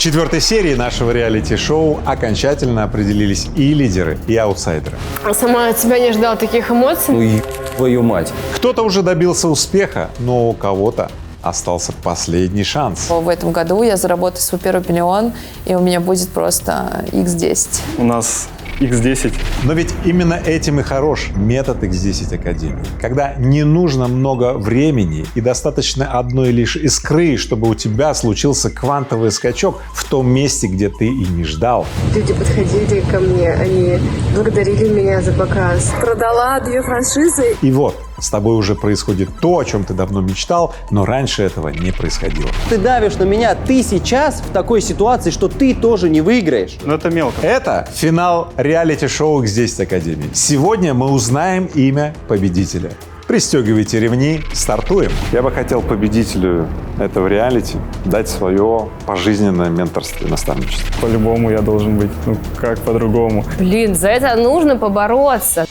В 4-й серии нашего реалити-шоу окончательно определились и лидеры, и аутсайдеры. Сама от себя не ждала таких эмоций. Ну, твою мать. Кто-то уже добился успеха, но у кого-то остался последний шанс. В этом году я заработаю свой первый миллион, и у меня будет просто X10. У нас X10. Но ведь именно этим и хорош метод X10 Академии. Когда не нужно много времени и достаточно одной лишь искры, чтобы у тебя случился квантовый скачок в том месте, где ты и не ждал. Люди подходили ко мне, они благодарили меня за показ. Продала 2 франшизы. И вот, с тобой уже происходит то, о чем ты давно мечтал, но раньше этого не происходило. Ты давишь на меня, ты сейчас в такой ситуации, что ты тоже не выиграешь. Но это мелко. Это финал реалити-шоу X10 Академии. Сегодня мы узнаем имя победителя. Пристегивайте ремни, стартуем. Я бы хотел победителю этого реалити дать свое пожизненное менторство и наставничество. По-любому я должен быть. Ну, как по-другому? Блин, за это нужно побороться.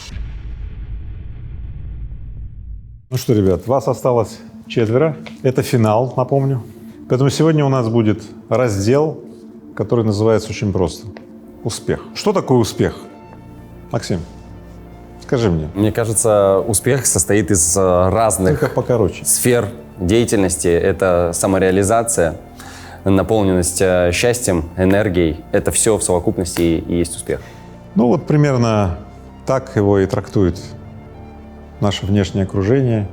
Ну что, ребят, вас осталось 4. Это финал, напомню. Поэтому сегодня у нас будет раздел, который называется очень просто. Успех. Что такое успех? Максим, скажи мне. Мне кажется, успех состоит из разных Только покороче. сфер деятельности. Это самореализация, наполненность счастьем, энергией. Это все в совокупности и есть успех. Ну вот примерно так его и трактует наше внешнее окружение,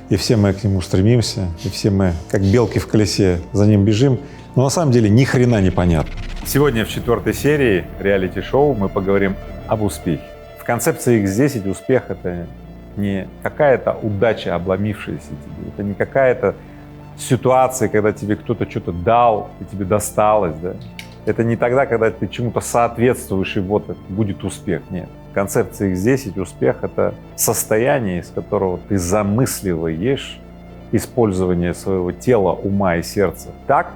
и все мы к нему стремимся, и все мы, как белки в колесе, за ним бежим, но на самом деле ни хрена не понятно. Сегодня в 4-й серии реалити-шоу мы поговорим об успехе. В концепции X10 успех — это не какая-то удача, обломившаяся тебе, это не какая-то ситуация, когда тебе кто-то что-то дал, и тебе досталось, да? Это не тогда, когда ты чему-то соответствуешь, и вот будет успех. Нет. В концепции X10 успех — это состояние, из которого ты замысливаешь использование своего тела, ума и сердца так,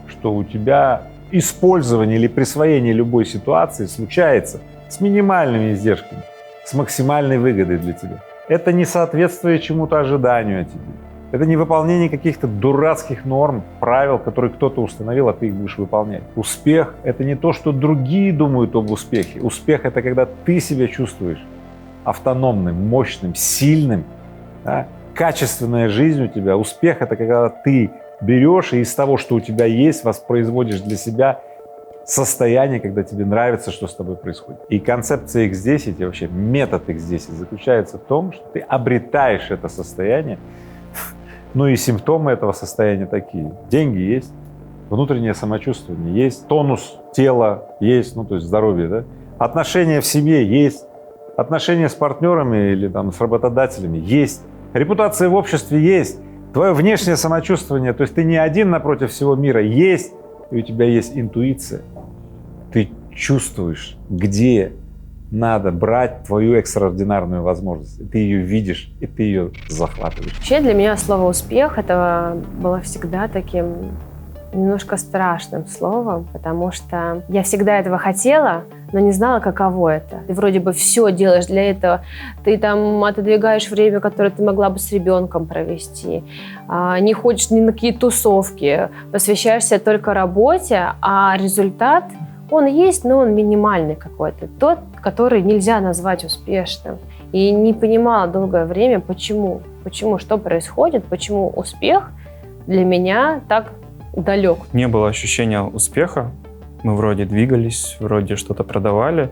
что у тебя использование или присвоение любой ситуации случается с минимальными издержками, с максимальной выгодой для тебя. Это не соответствие чему-то ожиданию от тебя. Это не выполнение каких-то дурацких норм, правил, которые кто-то установил, а ты их будешь выполнять. Успех — это не то, что другие думают об успехе. Успех — это когда ты себя чувствуешь автономным, мощным, сильным, да? Качественная жизнь у тебя. Успех — это когда ты берешь и из того, что у тебя есть, воспроизводишь для себя состояние, когда тебе нравится, что с тобой происходит. И концепция X10 и вообще метод X10 заключается в том, что ты обретаешь это состояние. Ну и симптомы этого состояния такие. Деньги есть, внутреннее самочувствие есть, тонус тела есть, ну то есть здоровье, да? Отношения в семье есть, отношения с партнерами или там с работодателями есть, репутация в обществе есть, твое внешнее самочувствие, то есть ты не один напротив всего мира, есть, и у тебя есть интуиция. Ты чувствуешь, где надо брать твою экстраординарную возможность. Ты ее видишь, и ты ее захватываешь. Вообще для меня слово «успех» это было всегда таким немножко страшным словом, потому что я всегда этого хотела, но не знала, каково это. Ты вроде бы все делаешь для этого, ты там отодвигаешь время, которое ты могла бы с ребенком провести, не ходишь ни на какие тусовки, посвящаешься только работе, а результат, он есть, но он минимальный какой-то, тот, который нельзя назвать успешным. И не понимала долгое время, почему, что происходит, почему успех для меня так далек. Не было ощущения успеха. Мы вроде двигались, вроде что-то продавали,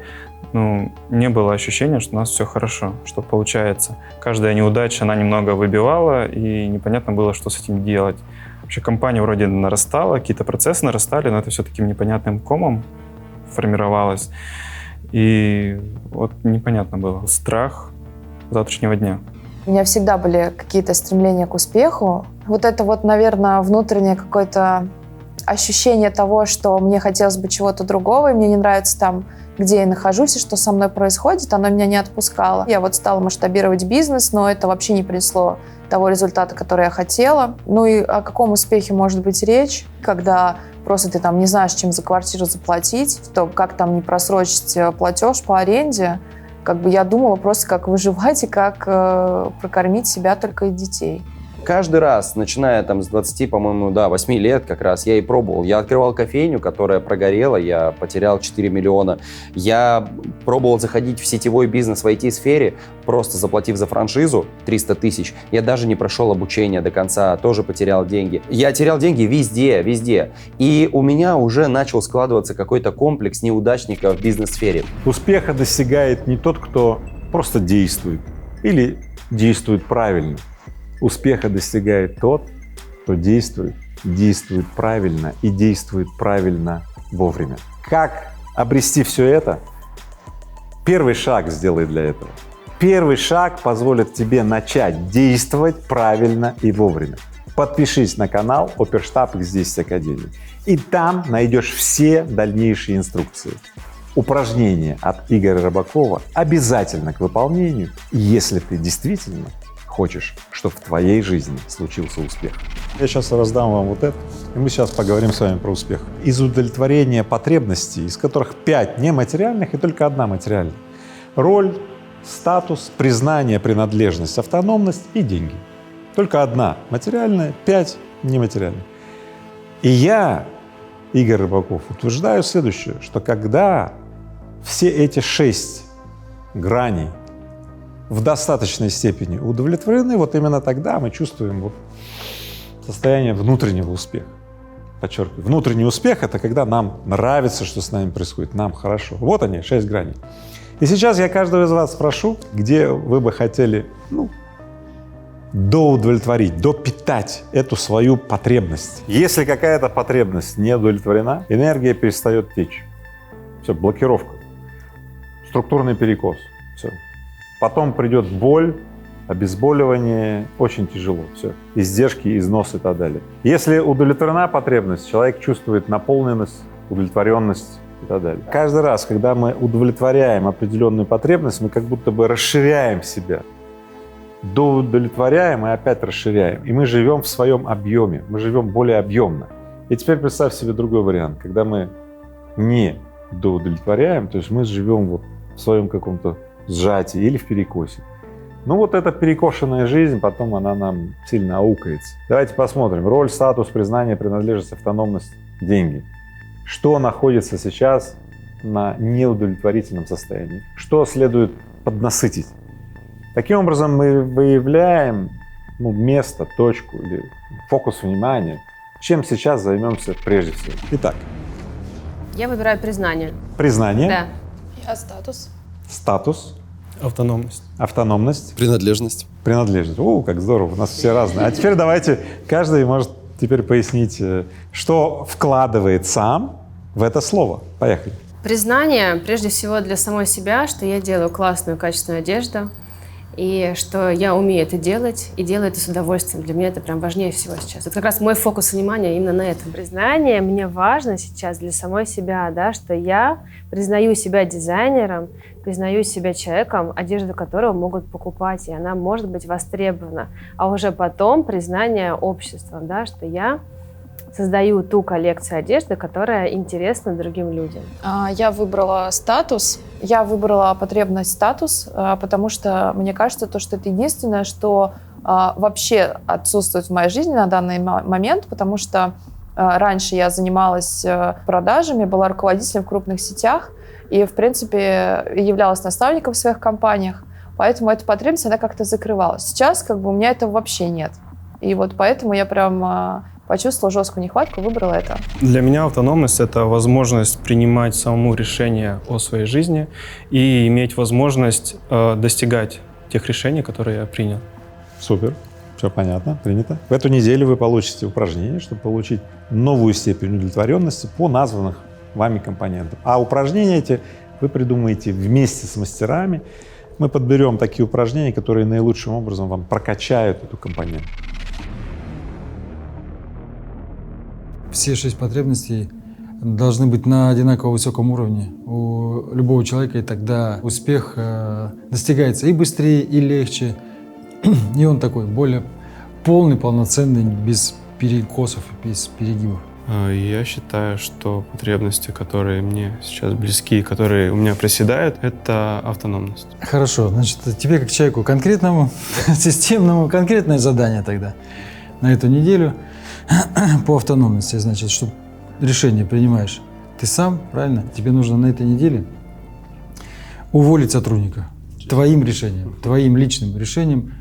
но не было ощущения, что у нас все хорошо, что получается. Каждая неудача, она немного выбивала, и непонятно было, что с этим делать. Вообще компания вроде нарастала, какие-то процессы нарастали, но это все таким непонятным комом формировалось. И вот непонятно было. Страх завтрашнего дня. У меня всегда были какие-то стремления к успеху. Вот это вот, наверное, внутреннее какое-то ощущение того, что мне хотелось бы чего-то другого, и мне не нравится там, где я нахожусь и что со мной происходит, оно меня не отпускало. Я вот стала масштабировать бизнес, но это вообще не принесло того результата, который я хотела. Ну и о каком успехе может быть речь, когда просто ты там не знаешь, чем за квартиру заплатить, то как там не просрочить платеж по аренде. Как бы я думала просто, как выживать и как прокормить себя только и детей. Каждый раз, начиная там с 20, по-моему, 8 лет как раз, я и пробовал. Я открывал кофейню, которая прогорела, я потерял 4 миллиона. Я пробовал заходить в сетевой бизнес в IT-сфере, просто заплатив за франшизу 300 тысяч. Я даже не прошел обучение до конца, тоже потерял деньги. Я терял деньги везде. И у меня уже начал складываться какой-то комплекс неудачника в бизнес-сфере. Успеха достигает не тот, кто просто действует или действует правильно. Успеха достигает тот, кто действует правильно и действует правильно вовремя. Как обрести все это? Первый шаг сделай для этого. Первый шаг позволит тебе начать действовать правильно и вовремя. Подпишись на канал Оперштаб X10 Академии, и там найдешь все дальнейшие инструкции. Упражнения от Игоря Рыбакова обязательно к выполнению, если ты действительно хочешь, чтобы в твоей жизни случился успех. Я сейчас раздам вам вот это, и мы сейчас поговорим с вами про успех. Из удовлетворения потребностей, из которых 5 нематериальных и только 1 материальная. Роль, статус, признание, принадлежность, автономность и деньги. Только 1 материальная, 5 нематериальных. И я, Игорь Рыбаков, утверждаю следующее, что когда все эти 6 граней в достаточной степени удовлетворены, вот именно тогда мы чувствуем вот состояние внутреннего успеха. Подчеркиваю, внутренний успех — это когда нам нравится, что с нами происходит, нам хорошо. Вот они, 6 граней. И сейчас я каждого из вас спрошу, где вы бы хотели, доудовлетворить, допитать эту свою потребность. Если какая-то потребность не удовлетворена, энергия перестает течь. Все, блокировка, структурный перекос. Все. Потом придет боль, обезболивание, очень тяжело. Все. Издержки, износ и так далее. Если удовлетворена потребность, человек чувствует наполненность, удовлетворенность и так далее. Каждый раз, когда мы удовлетворяем определенную потребность, мы как будто бы расширяем себя. Доудовлетворяем и опять расширяем. И мы живем в своем объеме, мы живем более объемно. И теперь представь себе другой вариант, когда мы не доудовлетворяем, то есть мы живем вот в своем каком-то сжатии или в перекосе. Вот эта перекошенная жизнь, потом она нам сильно аукается. Давайте посмотрим. Роль, статус, признание, принадлежность, автономность, деньги. Что находится сейчас на неудовлетворительном состоянии? Что следует поднасытить? Таким образом, мы выявляем место, точку или фокус внимания, чем сейчас займемся прежде всего. Итак. Я выбираю признание. Признание. Да. Я статус. Статус. Автономность. Автономность. Принадлежность. Принадлежность. Как здорово, у нас все разные. А теперь давайте, каждый может теперь пояснить, что вкладывает сам в это слово. Поехали. Признание, прежде всего, для самой себя, что я делаю классную, качественную одежду, и что я умею это делать, и делаю это с удовольствием. Для меня это прям важнее всего сейчас. Вот как раз мой фокус внимания именно на этом. Признание мне важно сейчас для самой себя, да, что я признаю себя дизайнером, признаю себя человеком, одежду которого могут покупать, и она может быть востребована. А уже потом признание обществом, да, что я создаю ту коллекцию одежды, которая интересна другим людям. Я выбрала статус. Я выбрала потребность статус, потому что мне кажется, что это единственное, что вообще отсутствует в моей жизни на данный момент, потому что раньше я занималась продажами, была руководителем в крупных сетях и, в принципе, являлась наставником в своих компаниях, поэтому эта потребность, она как-то закрывалась. Сейчас у меня этого вообще нет. И вот поэтому я прям почувствовала жесткую нехватку, выбрала это. Для меня автономность — это возможность принимать самому решения о своей жизни и иметь возможность достигать тех решений, которые я принял. Супер, все понятно, принято. В эту неделю вы получите упражнение, чтобы получить новую степень удовлетворенности по названных вами компонентам. А упражнения эти вы придумаете вместе с мастерами. Мы подберем такие упражнения, которые наилучшим образом вам прокачают эту компоненту. Все 6 потребностей должны быть на одинаково высоком уровне у любого человека, и тогда успех достигается и быстрее, и легче, и он такой более полный, полноценный, без перекосов, без перегибов. Я считаю, что потребности, которые мне сейчас близки, которые у меня проседают, это автономность. Хорошо, значит, тебе как человеку конкретному, системному, конкретное задание тогда на эту неделю по автономности. Значит, что решение принимаешь ты сам, правильно? Тебе нужно на этой неделе уволить сотрудника. Твоим решением, твоим личным решением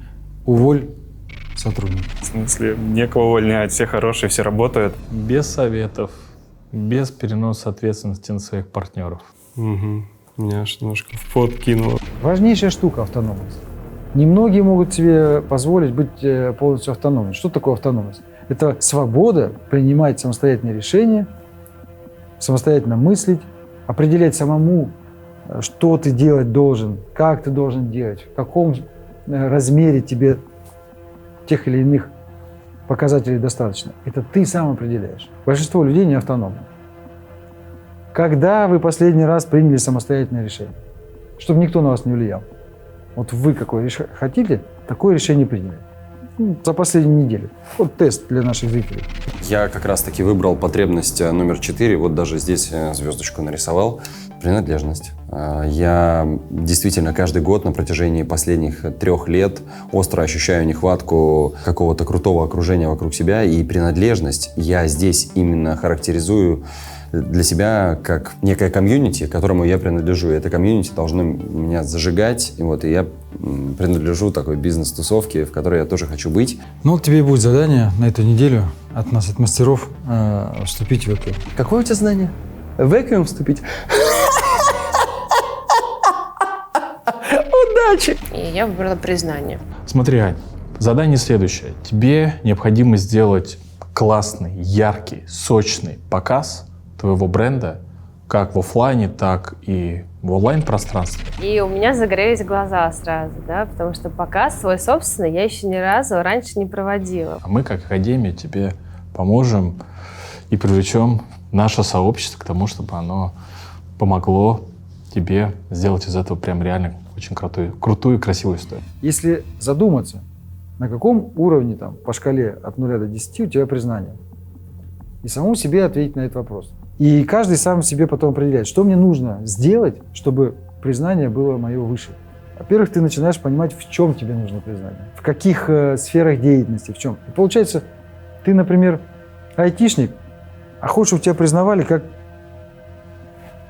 уволь сотрудника. В смысле, некого увольнять, все хорошие, все работают. Без советов, без переноса ответственности на своих партнеров. Угу. Меня аж немножко в пот кинуло. Важнейшая штука — автономность. Немногие могут себе позволить быть полностью автономными. Что такое автономность? Это свобода принимать самостоятельные решения, самостоятельно мыслить, определять самому, что ты делать должен, как ты должен делать, в каком размере тебе тех или иных показателей достаточно. Это ты сам определяешь. Большинство людей не автономны. Когда вы последний раз приняли самостоятельное решение? Чтобы никто на вас не влиял. Вот вы какое хотите, такое решение приняли. За последнюю неделю. Вот тест для наших зрителей. Я как раз-таки выбрал потребность номер 4. Вот даже здесь звездочку нарисовал. Принадлежность. Я действительно каждый год на протяжении последних 3 лет остро ощущаю нехватку какого-то крутого окружения вокруг себя. И принадлежность я здесь именно характеризую для себя как некое комьюнити, которому я принадлежу. И это комьюнити должно меня зажигать. И вот и я принадлежу такой бизнес-тусовке, в которой я тоже хочу быть. Ну, вот тебе будет задание на эту неделю от нас, от мастеров, вступить в это. Какое у тебя задание? В Эквиум вступить? Удачи! И я выбрала признание. Смотри, Ань, задание следующее. Тебе необходимо сделать классный, яркий, сочный показ твоего бренда как в офлайне, так и в онлайн-пространстве. И у меня загорелись глаза сразу, да, потому что показ свой собственный я еще ни разу раньше не проводила. А мы, как Академия, тебе поможем и привлечем наше сообщество к тому, чтобы оно помогло тебе сделать из этого прям реально очень крутую и красивую историю. Если задуматься, на каком уровне там, по шкале от 0 до 10 у тебя признание, и самому себе ответить на этот вопрос. И каждый сам себе потом определяет, что мне нужно сделать, чтобы признание было мое выше. Во-первых, ты начинаешь понимать, в чем тебе нужно признание, в каких сферах деятельности, в чем. И получается, ты, например, айтишник, а хочешь, чтобы тебя признавали как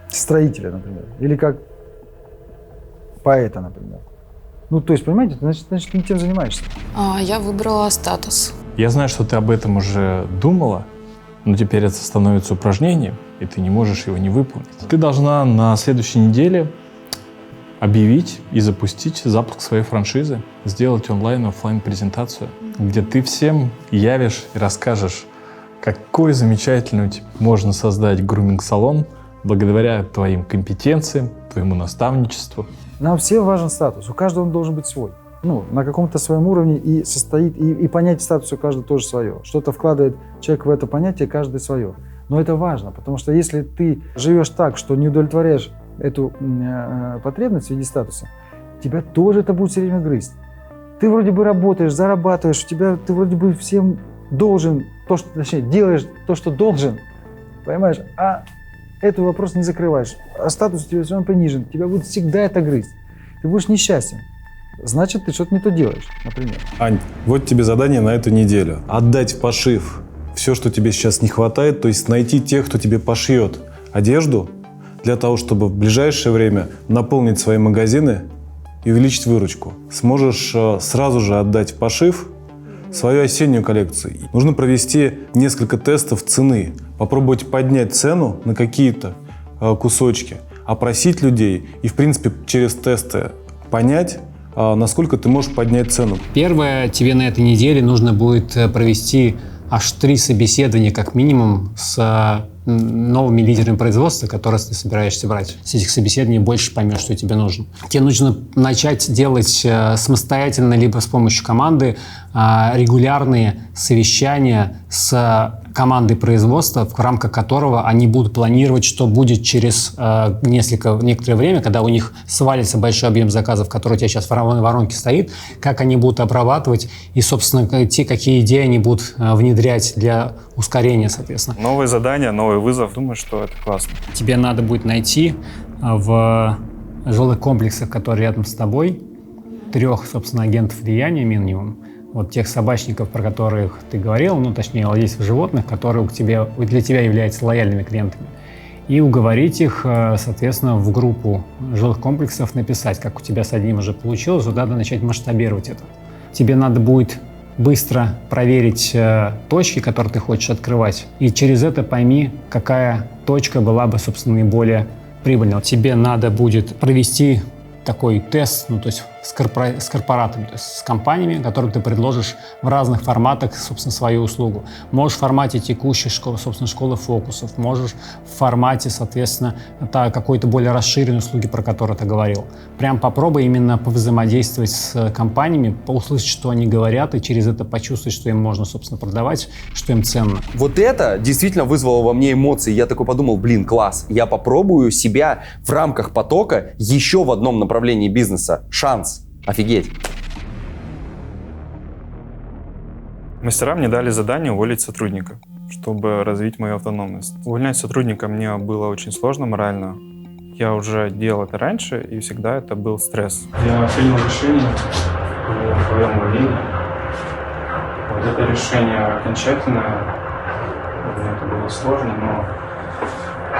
строителя, например, или как поэта, например. Ну, то есть, понимаете, значит, ты не тем занимаешься. Я выбрала статус. Я знаю, что ты об этом уже думала, но теперь это становится упражнением, и ты не можешь его не выполнить. Ты должна на следующей неделе объявить и запустить запуск своей франшизы, сделать онлайн и офлайн презентацию, где ты всем явишь и расскажешь, какой замечательный можно создать груминг-салон благодаря твоим компетенциям, твоему наставничеству. Нам всем важен статус, у каждого он должен быть свой. Ну, на каком-то своем уровне и состоит, и понятие статуса у каждого тоже свое. Что-то вкладывает человек в это понятие, каждый свое. Но это важно, потому что если ты живешь так, что не удовлетворяешь эту потребность в виде статуса, тебя тоже это будет все время грызть. Ты вроде бы работаешь, зарабатываешь, ты вроде бы всем должен, точнее, делаешь то, что должен, понимаешь, а этот вопрос не закрываешь, а статус у тебя все равно принижен, тебя будет всегда это грызть, ты будешь несчастен. Значит, ты что-то не то делаешь, например. Ань, вот тебе задание на эту неделю. Отдать в пошив все, что тебе сейчас не хватает, то есть найти тех, кто тебе пошьет одежду, для того, чтобы в ближайшее время наполнить свои магазины и увеличить выручку. Сможешь сразу же отдать в пошив свою осеннюю коллекцию. Нужно провести несколько тестов цены, попробовать поднять цену на какие-то кусочки, опросить людей и, в принципе, через тесты понять, насколько ты можешь поднять цену. Первое, тебе на этой неделе нужно будет провести аж 3 собеседования как минимум с новыми лидерами производства, которые ты собираешься брать. С этих собеседований больше поймешь, что тебе нужно. Тебе нужно начать делать самостоятельно, либо с помощью команды регулярные совещания с командой производства, в рамках которого они будут планировать, что будет через некоторое время, когда у них свалится большой объем заказов, который у тебя сейчас в воронке стоит, как они будут обрабатывать и, собственно, какие идеи они будут внедрять для ускорения, соответственно. Новые задания, новый вызов. Думаю, что это классно. Тебе надо будет найти в жилых комплексах, которые рядом с тобой, 3, собственно, агентов влияния минимум. Вот тех собачников, про которых ты говорил, ну, точнее, владельцев животных, которые для тебя являются лояльными клиентами. И уговорить их, соответственно, в группу жилых комплексов написать, как у тебя с одним уже получилось, вот надо начать масштабировать это. Тебе надо будет быстро проверить точки, которые ты хочешь открывать, и через это пойми, какая точка была бы, собственно, наиболее прибыльной. Тебе надо будет провести такой тест, ну, то есть с корпоратами, то есть с компаниями, которым ты предложишь в разных форматах, собственно, свою услугу. Можешь в формате текущей школы, собственно, школы фокусов, можешь в формате, соответственно, какой-то более расширенной услуги, про которую ты говорил. Прям попробуй именно повзаимодействовать с компаниями, услышать, что они говорят, и через это почувствовать, что им можно, собственно, продавать, что им ценно. Вот это действительно вызвало во мне эмоции. Я такой подумал, блин, класс, я попробую себя в рамках потока еще в одном направлении бизнеса. Шанс. Офигеть. Мастерам мне дали задание уволить сотрудника, чтобы развить мою автономность. Увольнять сотрудника мне было очень сложно морально. Я уже делал это раньше, и всегда это был стресс. Я принял решение о своем увольнении. Вот это решение окончательное. Мне это было сложно,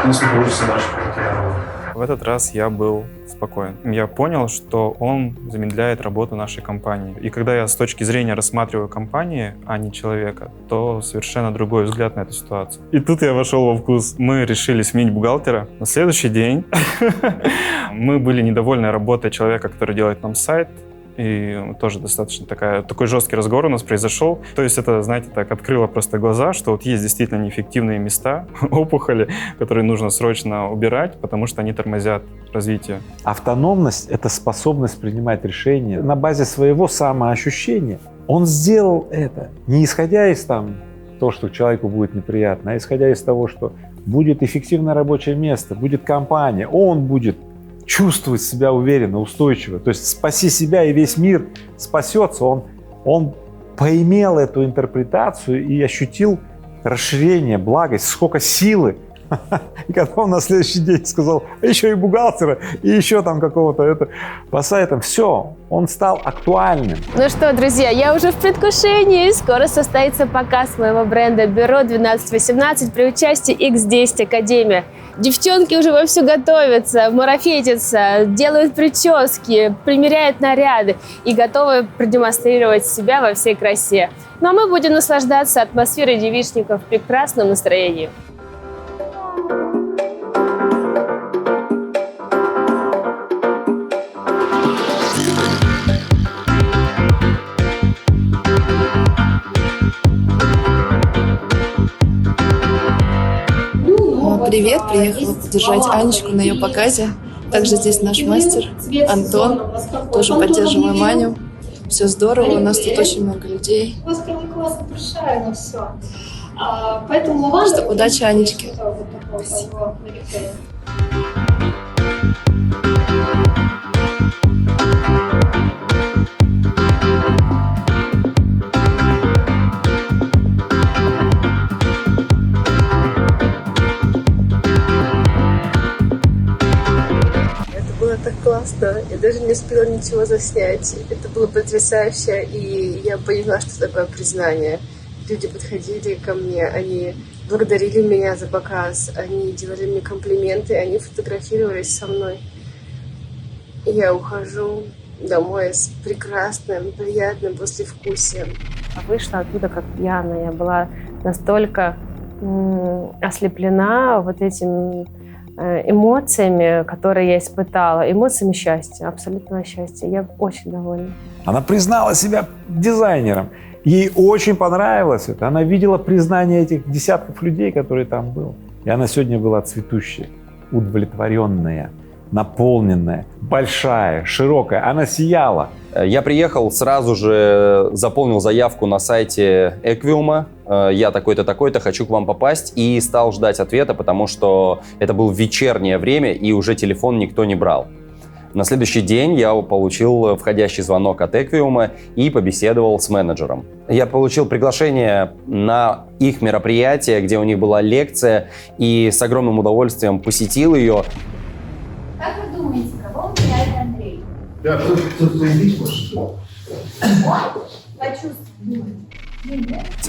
но если получится дальше, как я делал. В этот раз я был спокоен. Я понял, что он замедляет работу нашей компании. И когда я с точки зрения рассматриваю компании, а не человека, то совершенно другой взгляд на эту ситуацию. И тут я вошел во вкус. Мы решили сменить бухгалтера. На следующий день мы были недовольны работой человека, который делает нам сайт. И тоже достаточно такой жесткий разговор у нас произошел. То есть это, знаете, так открыло просто глаза, что вот есть действительно неэффективные места, опухоли, которые нужно срочно убирать, потому что они тормозят развитие. Автономность — это способность принимать решения на базе своего самоощущения. Он сделал это не исходя из того, что человеку будет неприятно, а исходя из того, что будет эффективное рабочее место, будет компания, он будет чувствовать себя уверенно, устойчиво. То есть спаси себя, и весь мир спасется. Он поимел эту интерпретацию и ощутил расширение, благость, сколько силы. И когда он на следующий день сказал, еще и бухгалтера, и еще там какого-то по сайтам, все, он стал актуальным. Ну что, друзья, я уже в предвкушении. Скоро состоится показ моего бренда «Бюро 1218» при участии X10 Академия. Девчонки уже вовсю готовятся, марафетятся, делают прически, примеряют наряды и готовы продемонстрировать себя во всей красе. Ну а мы будем наслаждаться атмосферой девичников в прекрасном настроении. Привет, приехала поддержать Анечку на ее показе. Также здесь наш мастер Антон, тоже поддерживаем Аню. Все здорово, у нас тут очень много людей. У вас прям классно прошарено все. Поэтому ладно. Что, удачи Анечке. Спасибо. Так классно. Я даже не успела ничего заснять. Это было потрясающе, и я поняла, что такое признание. Люди подходили ко мне, они благодарили меня за показ, они делали мне комплименты, они фотографировались со мной. И я ухожу домой с прекрасным, приятным послевкусием. Вышла оттуда как пьяная. Я была настолько ослеплена вот этим эмоциями, которые я испытала, эмоциями счастья, абсолютного счастья. Я очень довольна. Она признала себя дизайнером. Ей очень понравилось это. Она видела признание этих десятков людей, которые там были. И она сегодня была цветущая, удовлетворенная, наполненная, большая, широкая, она сияла. Я приехал, сразу же заполнил заявку на сайте Эквиума. Я такой-то, такой-то, хочу к вам попасть. И стал ждать ответа, потому что это было вечернее время, и уже телефон никто не брал. На следующий день я получил входящий звонок от Эквиума и побеседовал с менеджером. Я получил приглашение на их мероприятие, где у них была лекция, и с огромным удовольствием посетил ее. Как вы думаете, кого выбирает Андрей? Да, кто-то иметь может. Почувствуй.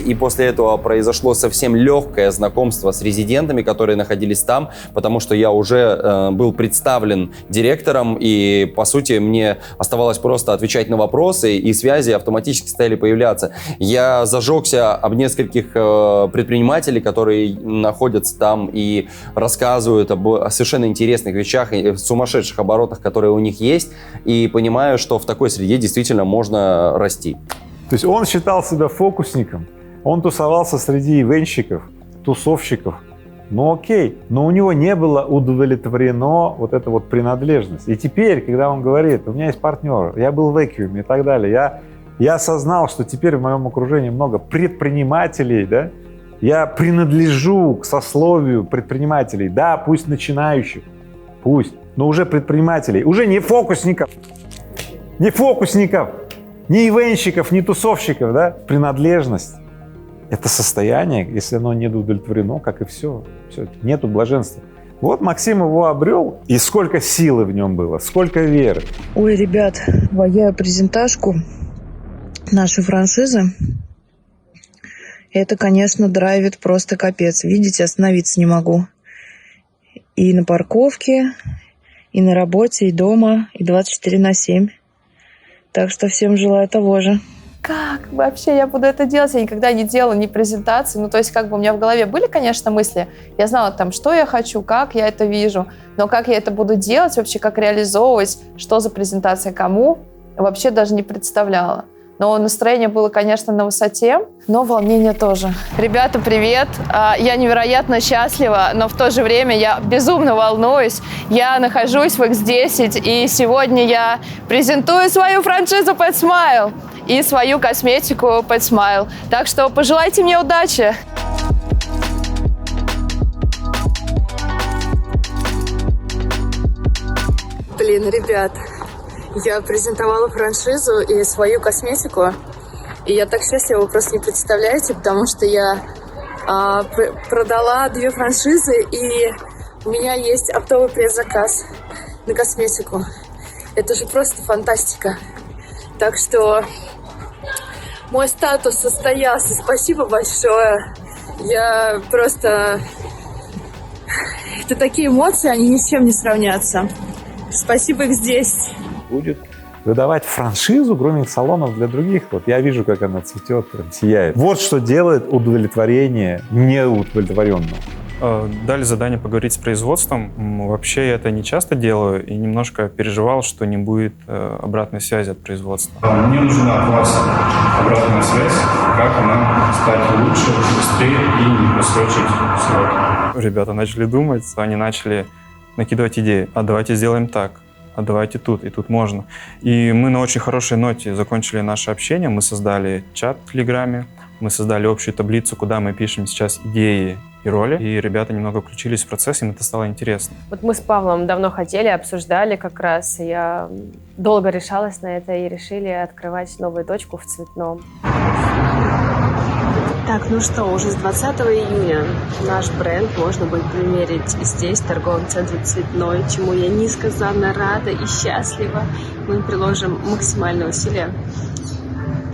И после этого произошло совсем легкое знакомство с резидентами, которые находились там, потому что я уже был представлен директором, и, по сути, мне оставалось просто отвечать на вопросы, и связи автоматически стали появляться. Я зажегся об нескольких предпринимателей, которые находятся там и рассказывают о совершенно интересных вещах, и сумасшедших оборотах, которые у них есть, и понимаю, что в такой среде действительно можно расти. То есть он считал себя фокусником, он тусовался среди ивенщиков, тусовщиков. Ну окей, но у него не было удовлетворено вот эта вот принадлежность. И теперь, когда он говорит, у меня есть партнер, я был в Эквиуме и так далее, я осознал, что теперь в моем окружении много предпринимателей, да? Я принадлежу к сословию предпринимателей, да, пусть начинающих, пусть, но уже предпринимателей, уже не фокусников, не ивенщиков, не тусовщиков, да? Принадлежность. Это состояние, если оно не удовлетворено, как и все, нету блаженства. Вот Максим его обрел, и сколько силы в нем было, сколько веры. Ой, ребят, ваяю презентажку нашей франшизы. Это, конечно, драйвит просто капец. Видите, остановиться не могу. И на парковке, и на работе, и дома, и 24/7. Так что всем желаю того же. Как вообще я буду это делать? Я никогда не делала ни презентации. Ну, то есть, как бы у меня в голове были, конечно, мысли. Я знала там, что я хочу, как я это вижу. Но как я это буду делать, вообще как реализовывать, что за презентация кому, вообще даже не представляла. Но настроение было, конечно, на высоте, но волнение тоже. Ребята, привет! Я невероятно счастлива, но в то же время я безумно волнуюсь. Я нахожусь в X10, и сегодня я презентую свою франшизу Pet Smile и свою косметику Pet Smile. Так что пожелайте мне удачи! Блин, ребят, я презентовала франшизу и свою косметику, и я так счастлива, вы просто не представляете, потому что я продала 2 франшизы, и у меня есть оптовый предзаказ на косметику. Это же просто фантастика. Так что мой статус состоялся. Спасибо большое. Я просто... Это такие эмоции, они ни с чем не сравнятся. Спасибо X10. Будет выдавать франшизу груминг-салонов для других. Вот я вижу, как она цветет, прям сияет. Вот что делает удовлетворение неудовлетворенного. Дали задание поговорить с производством. Вообще я это не часто делаю и немножко переживал, что не будет обратной связи от производства. Мне нужна от вас обратная связь, как нам стать лучше, быстрее и не просрочить срок. Ребята начали думать, они начали накидывать идеи. А давайте сделаем так, а давайте тут, и тут можно. И мы на очень хорошей ноте закончили наше общение. Мы создали чат в Телеграме, мы создали общую таблицу, куда мы пишем сейчас идеи и роли. И ребята немного включились в процесс, им это стало интересно. Вот мы с Павлом давно хотели, обсуждали как раз. Я долго решалась на это и решили открывать новую точку в Цветном. Так, ну что, уже с 20 июня наш бренд можно будет примерить здесь, в торговом центре Цветной, чему я несказанно рада и счастлива. Мы приложим максимальные усилия,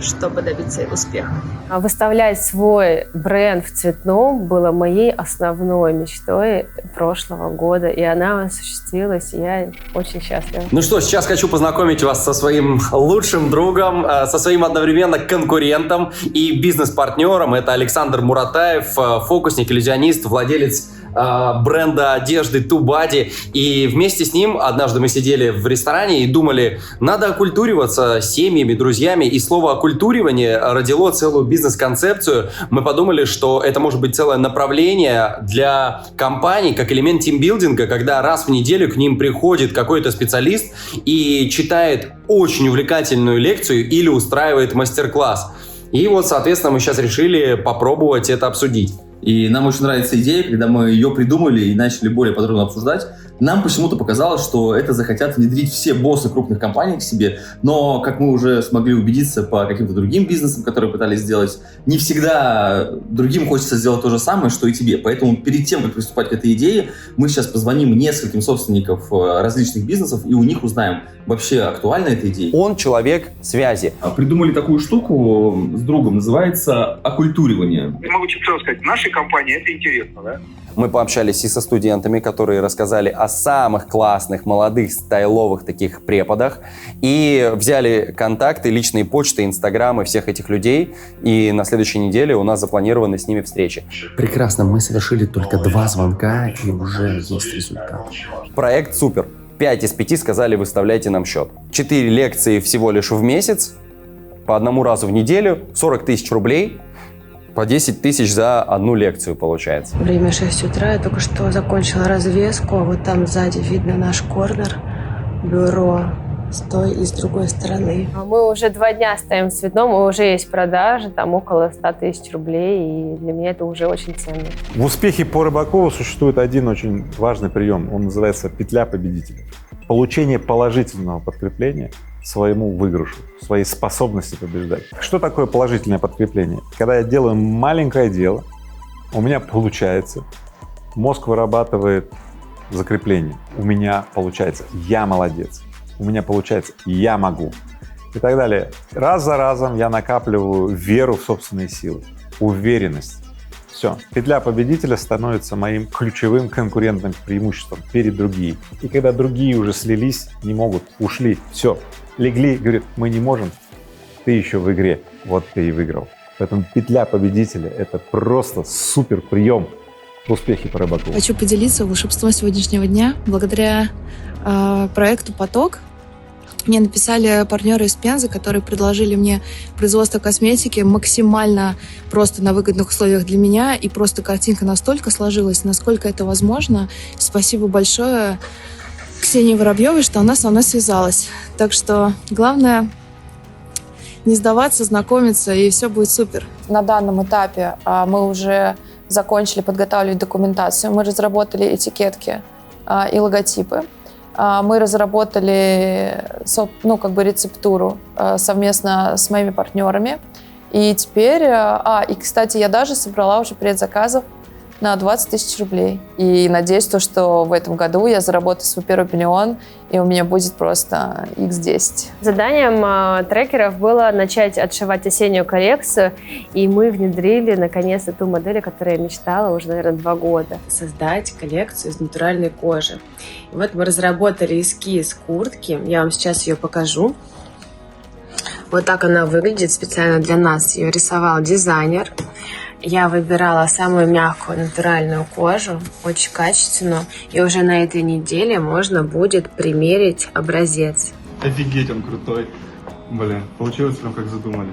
чтобы добиться успеха. Выставлять свой бренд в Цветном было моей основной мечтой прошлого года, и она осуществилась, и я очень счастлива. Ну что, сейчас хочу познакомить вас со своим лучшим другом, со своим одновременно конкурентом и бизнес-партнером. Это Александр Муратаев, фокусник, иллюзионист, владелец бренда одежды Tubadi. И вместе с ним однажды мы сидели в ресторане и думали, надо окультуриваться с семьями, друзьями. И слово «окультуривание» родило целую бизнес-концепцию. Мы подумали, что это может быть целое направление для компаний, как элемент тимбилдинга, когда раз в неделю к ним приходит какой-то специалист и читает очень увлекательную лекцию или устраивает мастер-класс. И вот, соответственно, мы сейчас решили попробовать это обсудить. И нам очень нравится идея, когда мы ее придумали и начали более подробно обсуждать, нам почему-то показалось, что это захотят внедрить все боссы крупных компаний к себе, но, как мы уже смогли убедиться по каким-то другим бизнесам, которые пытались сделать, не всегда другим хочется сделать то же самое, что и тебе. Поэтому перед тем, как приступать к этой идее, мы сейчас позвоним нескольким собственникам различных бизнесов и у них узнаем, вообще актуальна эта идея. Он человек связи. Придумали такую штуку с другом, называется окультуривание. Я могу честно сказать, в нашей компании это интересно, да? Мы пообщались и со студентами, которые рассказали о самых классных, молодых, стайловых таких преподах. И взяли контакты, личные почты, инстаграмы всех этих людей. И на следующей неделе у нас запланированы с ними встречи. Прекрасно, мы совершили только 2 звонка, и уже есть результат. Проект супер. 5 из 5 сказали, выставляйте нам счет. 4 лекции всего лишь в месяц, по одному разу в неделю, 40 тысяч рублей. По 10 тысяч за одну лекцию получается. Время 6 утра, я только что закончила развеску. Вот там сзади видно наш корнер, бюро с той и с другой стороны. Мы уже 2 дня стоим в Цветном, и уже есть продажи, там около 100 тысяч рублей, и для меня это уже очень ценно. В успехе по Рыбакову существует один очень важный прием. Он называется «петля победителя». Получение положительного подкрепления своему выигрышу, своей способности побеждать. Что такое положительное подкрепление? Когда я делаю маленькое дело, у меня получается, мозг вырабатывает закрепление. У меня получается, я молодец. У меня получается, я могу. И так далее. Раз за разом я накапливаю веру в собственные силы, уверенность. Все. Петля победителя становится моим ключевым конкурентным преимуществом перед другими. И когда другие уже слились, не могут, ушли, все, легли, говорят, мы не можем, ты еще в игре, вот ты и выиграл. Поэтому петля победителя – это просто супер прием в успехе по Рыбакову. Хочу поделиться волшебством сегодняшнего дня. Благодаря проекту «Поток» мне написали партнеры из Пензы, которые предложили мне производство косметики максимально просто на выгодных условиях для меня. И просто картинка настолько сложилась, насколько это возможно. Спасибо большое Ксении Воробьевой, что она со мной связалась. Так что главное не сдаваться, знакомиться, и все будет супер. На данном этапе мы уже закончили подготавливать документацию, мы разработали этикетки и логотипы. Мы разработали рецептуру совместно с моими партнерами. И теперь, и, кстати, я даже собрала уже предзаказов на 20 тысяч рублей. И надеюсь, что в этом году я заработаю свой первый миллион, и у меня будет просто X10. Заданием трекеров было начать отшивать осеннюю коллекцию, и мы внедрили, наконец-то, ту модель, о которой я мечтала уже, наверное, 2 года. Создать коллекцию из натуральной кожи. И вот мы разработали эскиз куртки. Я вам сейчас ее покажу. Вот так она выглядит. Специально для нас ее рисовал дизайнер. Я выбирала самую мягкую натуральную кожу, очень качественную. И уже на этой неделе можно будет примерить образец. Офигеть, он крутой. Блин, получилось прям как задумали.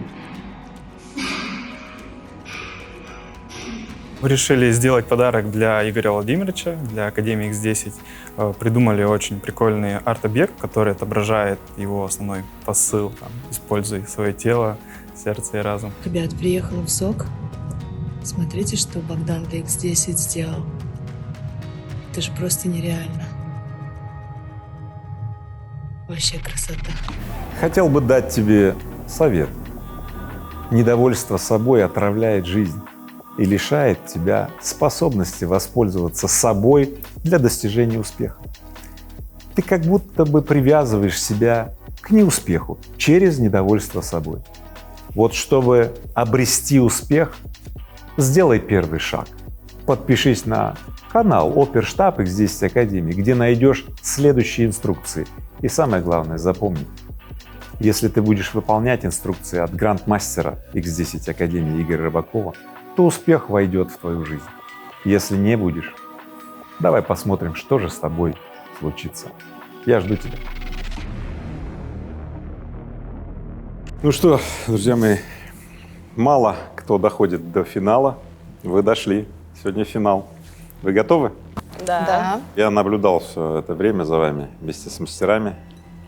Мы решили сделать подарок для Игоря Владимировича, для Академии X10. Придумали очень прикольный арт-объект, который отображает его основной посыл. Используй свое тело, сердце и разум. Ребят, приехала в СОК. Смотрите, что Богдан для X10 сделал. Это же просто нереально. Вообще красота. Хотел бы дать тебе совет. Недовольство собой отравляет жизнь и лишает тебя способности воспользоваться собой для достижения успеха. Ты как будто бы привязываешь себя к неуспеху через недовольство собой. Вот чтобы обрести успех, сделай первый шаг. Подпишись на канал Оперштаб X10 Академии, где найдешь следующие инструкции. И самое главное, запомни, если ты будешь выполнять инструкции от грандмастера X10 Академии Игоря Рыбакова, то успех войдет в твою жизнь. Если не будешь, Давай посмотрим, что же с тобой случится. Я жду тебя. Ну что, друзья мои, мало кто доходит до финала. Вы дошли. Сегодня финал. Вы готовы? Да. Я наблюдал все это время за вами вместе с мастерами,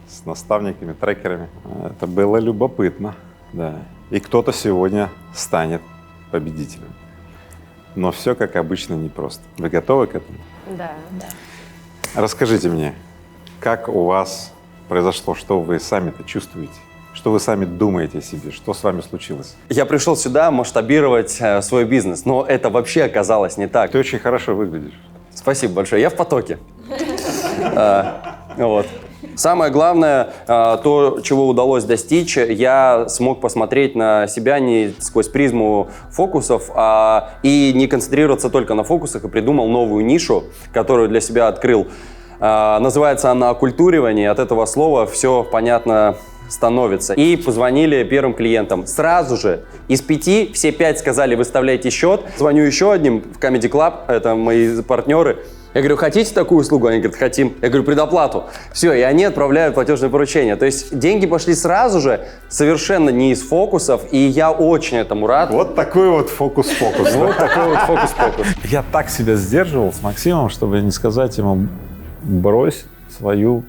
с наставниками, трекерами. Это было любопытно, да. И кто-то сегодня станет победителем. Но все, как обычно, непросто. Вы готовы к этому? Да. Расскажите мне, как у вас произошло, что вы сами-то чувствуете? Что вы сами думаете о себе? Что с вами случилось? Я пришел сюда масштабировать свой бизнес, но это вообще оказалось не так. Ты очень хорошо выглядишь. Спасибо большое. Я в потоке. Вот. Самое главное, то, чего удалось достичь, я смог посмотреть на себя не сквозь призму фокусов, и не концентрироваться только на фокусах, и придумал новую нишу, которую для себя открыл. Называется она «Оккультуривание». От этого слова все понятно становится. И позвонили первым клиентам. Сразу же из 5 все 5 сказали: выставляйте счет. Звоню еще одним в Comedy Club, это мои партнеры. Я говорю: хотите такую услугу? Они говорят: хотим. Я говорю: предоплату. Все, и они отправляют платежное поручение. То есть деньги пошли сразу же, совершенно не из фокусов, и я очень этому рад. Вот такой вот фокус-фокус. Вот такой вот фокус-фокус. Я так себя сдерживал с Максимом, чтобы не сказать ему: брось свою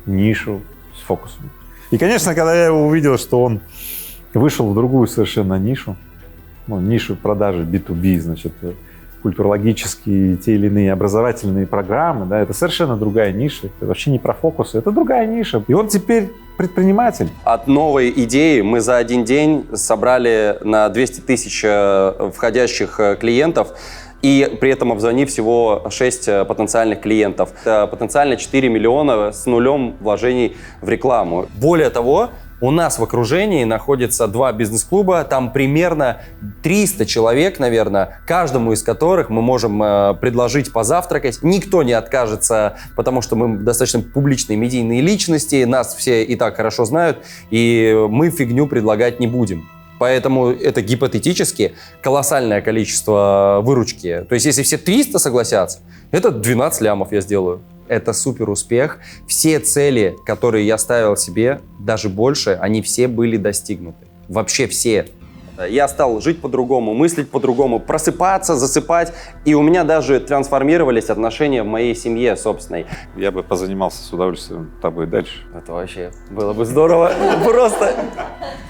нишу с фокусом. И, конечно, когда я его увидел, что он вышел в другую совершенно нишу, нишу продажи B2B, значит, культурологические, те или иные образовательные программы, да, это совершенно другая ниша, это вообще не про фокусы, это другая ниша. И он теперь предприниматель. От новой идеи мы за один день собрали на 200 тысяч входящих клиентов, и при этом обзвонив всего 6 потенциальных клиентов. Это потенциально 4 миллиона с нулем вложений в рекламу. Более того, у нас в окружении находится 2 бизнес-клуба, там примерно 300 человек, наверное, каждому из которых мы можем предложить позавтракать. Никто не откажется, потому что мы достаточно публичные медийные личности, нас все и так хорошо знают, и мы фигню предлагать не будем. Поэтому это гипотетически колоссальное количество выручки. То есть если все 300 согласятся, это 12 лямов я сделаю. Это супер успех. Все цели, которые я ставил себе, даже больше, они все были достигнуты. Вообще все. Я стал жить по-другому, мыслить по-другому, просыпаться, засыпать. И у меня даже трансформировались отношения в моей семье собственной. Я бы позанимался с удовольствием тобой дальше. Это вообще было бы здорово. Просто.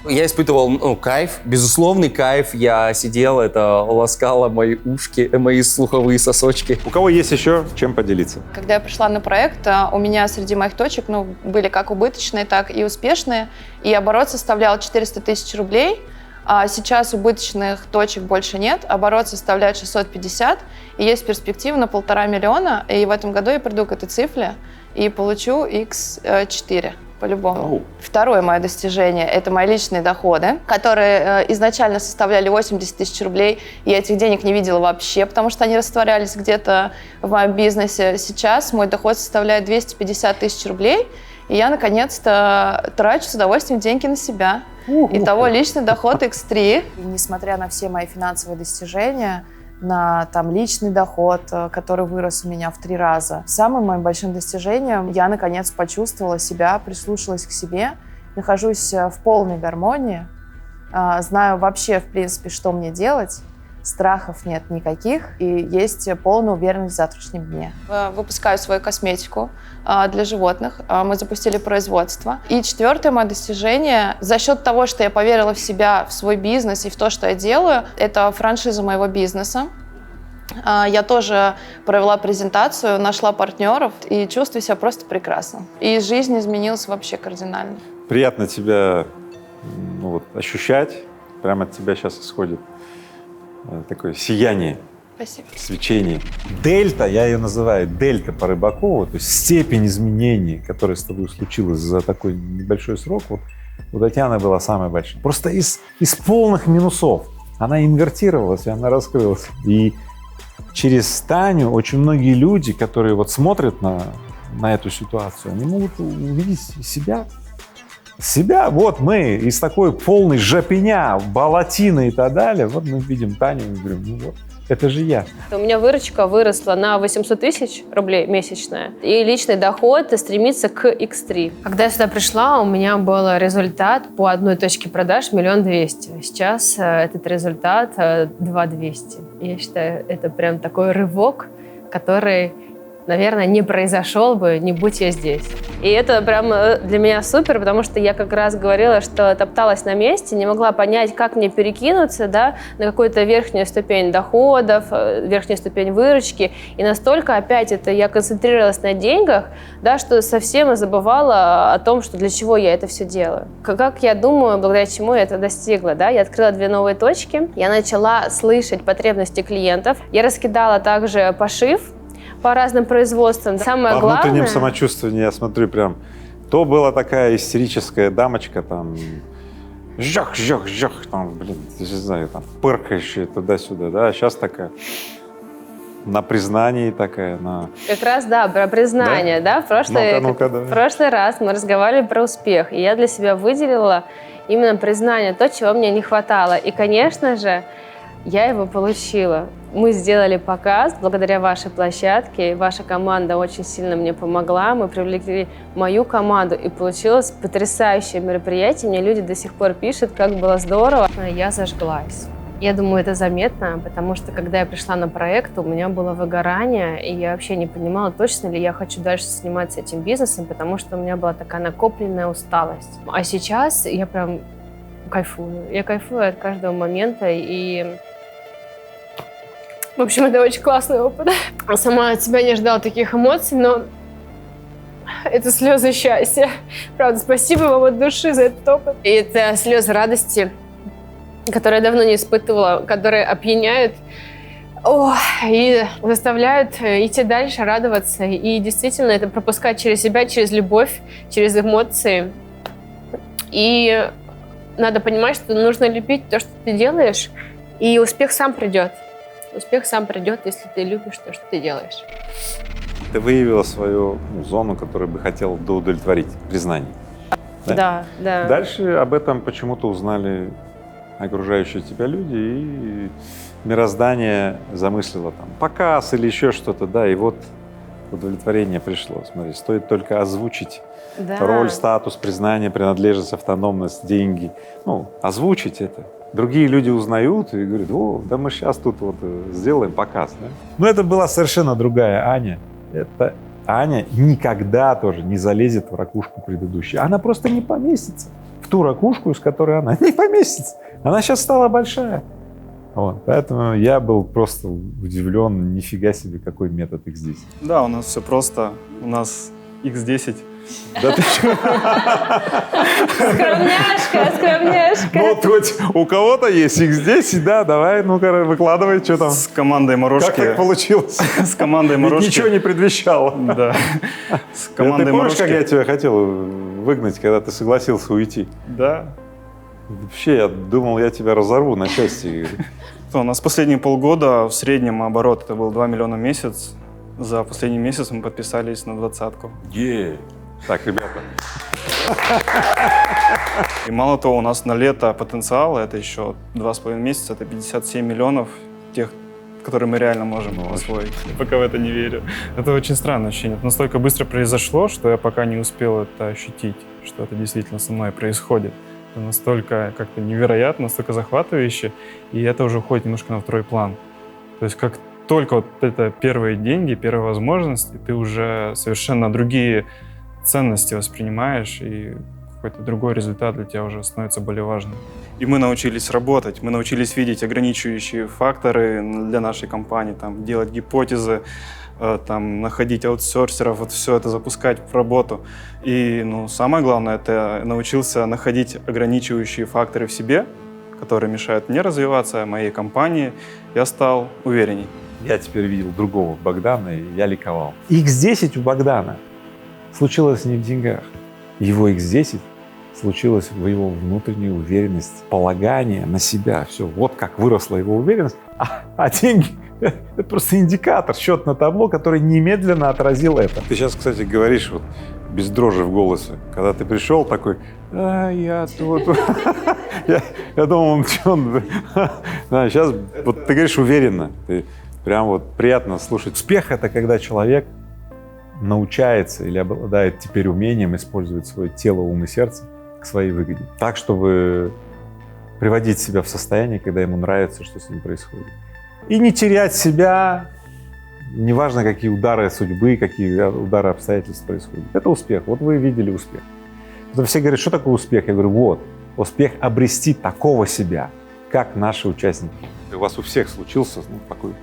Я испытывал кайф, безусловный кайф. Я сидел, это ласкало мои ушки, мои слуховые сосочки. У кого есть еще чем поделиться? Когда я пришла на проект, у меня среди моих точек были как убыточные, так и успешные. И оборот составлял 400 тысяч рублей. А сейчас убыточных точек больше нет, оборот составляет 650, и есть перспектива на 1,5 миллиона, и в этом году я приду к этой цифре и получу X4 по-любому. Второе мое достижение – это мои личные доходы, которые изначально составляли 80 тысяч рублей. Я этих денег не видела вообще, потому что они растворялись где-то в моем бизнесе. Сейчас мой доход составляет 250 тысяч рублей, и я, наконец-то, трачу с удовольствием деньги на себя. Итого личный доход X3. Несмотря на все мои финансовые достижения, на личный доход, который вырос у меня в 3 раза, самым моим большим достижением я, наконец, почувствовала себя, прислушалась к себе, нахожусь в полной гармонии, знаю вообще, в принципе, что мне делать. Страхов нет никаких, и есть полная уверенность в завтрашнем дне. Выпускаю свою косметику для животных. Мы запустили производство. И 4-е мое достижение, за счет того, что я поверила в себя, в свой бизнес и в то, что я делаю, это франшиза моего бизнеса. Я тоже провела презентацию, нашла партнеров и чувствую себя просто прекрасно. И жизнь изменилась вообще кардинально. Приятно тебя ощущать. Прямо от тебя сейчас исходит такое сияние. Спасибо. Свечение. Дельта, я ее называю дельта по Рыбакову, то есть степень изменений, которая с тобой случилась за такой небольшой срок, у Татьяны была самая большая. Просто из полных минусов она инвертировалась, и она раскрылась. И через Таню очень многие люди, которые смотрят на эту ситуацию, они могут увидеть себя. Мы из такой полной жопеня, болотины и так далее, мы видим Таню и говорим, Это же я. У меня выручка выросла на 800 тысяч рублей месячная, и личный доход стремится к X3. Когда я сюда пришла, у меня был результат по одной точке продаж 1 200 000. Сейчас этот результат 2 200 000. Я считаю, это прям такой рывок, который, наверное, не произошел бы, не будь я здесь. И это прям для меня супер, потому что я как раз говорила, что топталась на месте, не могла понять, как мне перекинуться, да, на какую-то верхнюю ступень доходов, верхнюю ступень выручки. И настолько опять это я концентрировалась на деньгах, да, что совсем забывала о том, что для чего я это все делаю. Как я думаю, благодаря чему я это достигла, да? Я открыла 2 новые точки, я начала слышать потребности клиентов, я раскидала также пошив по разным производствам. Самое главное... По внутренним самочувствиям я смотрю прям, то была такая истерическая дамочка, там, жах, там, блин, не знаю, там, пыркающая туда-сюда, да, а сейчас такая на признании такая, на... Как раз, да, про признание, да? В прошлый раз мы разговаривали про успех, и я для себя выделила именно признание, то, чего мне не хватало. И, конечно же, я его получила. Мы сделали показ благодаря вашей площадке. Ваша команда очень сильно мне помогла. Мы привлекли мою команду, и получилось потрясающее мероприятие. Мне люди до сих пор пишут, как было здорово. Я зажглась. Я думаю, это заметно, потому что, когда я пришла на проект, у меня было выгорание, и я вообще не понимала, точно ли я хочу дальше заниматься этим бизнесом, потому что у меня была такая накопленная усталость. А сейчас я прям кайфую. Я кайфую от каждого момента, и... В общем, это очень классный опыт. Сама от себя не ждала таких эмоций, но это слезы счастья. Правда, спасибо вам от души за этот опыт. И это слезы радости, которые я давно не испытывала, которые опьяняют и заставляют идти дальше, радоваться. И действительно это пропускать через себя, через любовь, через эмоции. И надо понимать, что нужно любить то, что ты делаешь, и успех сам придет. Успех сам придет, если ты любишь то, что ты делаешь. Ты выявила свою зону, которую бы хотела удовлетворить, признание. Да? Да. Дальше об этом почему-то узнали окружающие тебя люди, и мироздание замыслило там показ или еще что-то, да, и вот удовлетворение пришло. Смотри, стоит только озвучить роль, статус, признание, принадлежность, автономность, деньги. Озвучить это. Другие люди узнают и говорят: о, да мы сейчас тут вот сделаем показ. Да? Но это была совершенно другая Аня. Это Аня никогда тоже не залезет в ракушку предыдущей. Она просто не поместится в ту ракушку, из которой она не поместится. Она сейчас стала большая. Вот. Поэтому я был просто удивлен, нифига себе, какой метод X10. Да, у нас все просто. У нас X10. Да ты что? Скромняшка. Ну, хоть у кого-то есть X10, да, давай, ну-ка, выкладывай, что там. С командой Морошки. Как так получилось? С командой Морошки. Ведь ничего не предвещало. Да. С командой Ты помнишь, Морошки. как я тебя хотел выгнать, когда ты согласился уйти? Да. Вообще, я думал, я тебя разорву на части. У нас последние полгода в среднем оборот это был 2 миллиона в месяц. За последний месяц мы подписались на 20-ку. Так, ребята. И мало того, у нас на лето потенциал, это еще 2,5 месяца, это 57 миллионов тех, которые мы реально можем освоить. Я пока в это не верю. Это очень странное ощущение. Это настолько быстро произошло, что я пока не успел это ощутить, что это действительно со мной происходит. Это настолько как-то невероятно, настолько захватывающе, и это уже уходит немножко на второй план. То есть как только вот это первые деньги, первая возможность, и ты уже совершенно другие ценности воспринимаешь, и какой-то другой результат для тебя уже становится более важным. И мы научились работать, мы научились видеть ограничивающие факторы для нашей компании, там, делать гипотезы, там, находить аутсорсеров, вот все это запускать в работу. И самое главное, это научился находить ограничивающие факторы в себе, которые мешают мне развиваться, моей компании. Я стал уверенней. Я теперь видел другого Богдана, и я ликовал. X10 у Богдана случилось не в деньгах. Его X10 случилось в его внутренней уверенности, полагание на себя. Все, вот как выросла его уверенность. А деньги — это просто индикатор, счет на табло, который немедленно отразил это. Ты сейчас, кстати, говоришь, вот без дрожи в голосе. Когда ты пришел такой, я тут. Я думал, он... Сейчас вот ты говоришь уверенно. Прям вот приятно слушать. Успех — это когда человек научается или обладает теперь умением использовать свое тело, ум и сердце к своей выгоде. Так, чтобы приводить себя в состояние, когда ему нравится, что с ним происходит. И не терять себя, неважно, какие удары судьбы, какие удары обстоятельств происходят. Это успех. Вот вы видели успех. Потом все говорят, что такое успех? Я говорю, вот, успех — обрести такого себя, как наши участники. У вас у всех случился такой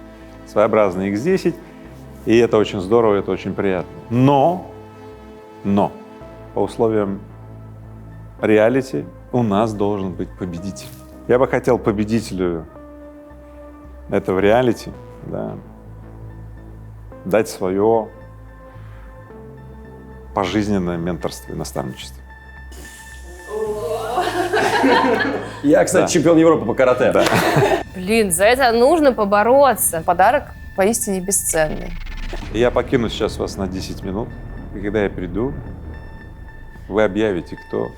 своеобразный X10, и это очень здорово, это очень приятно. Но по условиям реалити у нас должен быть победитель. Я бы хотел победителю этого реалити, дать свое пожизненное менторство и наставничество. Я, кстати, чемпион Европы по карате. Да. Блин, за это нужно побороться. Подарок поистине бесценный. Я покину сейчас вас на 10 минут, и когда я приду, вы объявите, кто